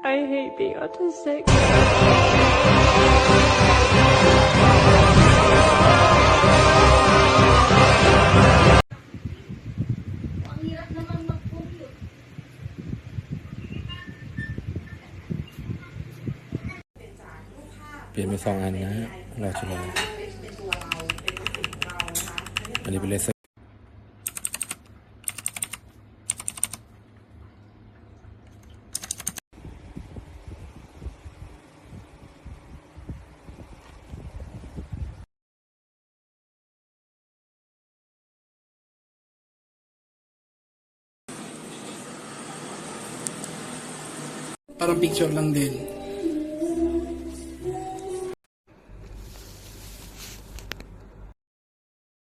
I hate being autistic.เปลี่ยนไป2 อันนะรอชมอันนี้เป็นเลเซอร์Parang picture lang din.